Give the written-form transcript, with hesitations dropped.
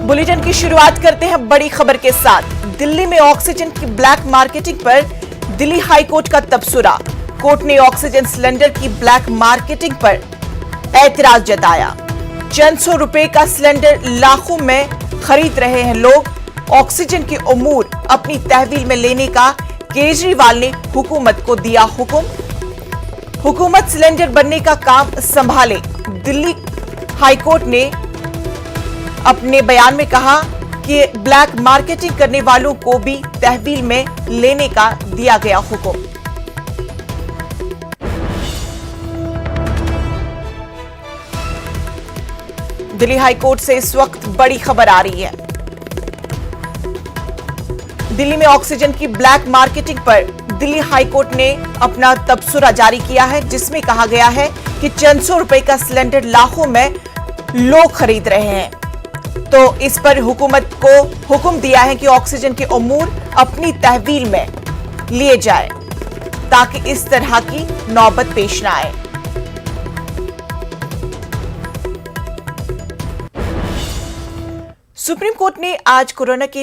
Bulletin की शुरुआत करते हैं बड़ी खबर के साथ। दिल्ली में ऑक्सीजन की ब्लैक मार्केटिंग पर दिल्ली हाई कोर्ट का तबसरा। कोर्ट ने ऑक्सीजन सिलेंडर की ब्लैक मार्केटिंग पर ऐतराज जताया। चंद सौ रुपए का सिलेंडर लाखों में खरीद रहे हैं लोग। ऑक्सीजन के अमूर अपनी तहवील में लेने का केजरीवाल ने हुकूमत को दिया हुक्म। हुकूमत सिलेंडर बनने का काम संभाले। दिल्ली हाईकोर्ट ने अपने बयान में कहा कि ब्लैक मार्केटिंग करने वालों को भी तहवील में लेने का दिया गया हुक्म। दिल्ली हाईकोर्ट से इस वक्त बड़ी खबर आ रही है। दिल्ली में ऑक्सीजन की ब्लैक मार्केटिंग पर दिल्ली हाईकोर्ट ने अपना तबसरा जारी किया है, जिसमें कहा गया है कि चंद सौ रुपए का सिलेंडर लाखों में लोग खरीद रहे हैं। तो इस पर हुकूमत को हुक्म दिया है कि ऑक्सीजन के अमूर अपनी तहवील में लिए जाए ताकि इस तरह की नौबत पेश न आए। सुप्रीम कोर्ट ने आज कोरोना के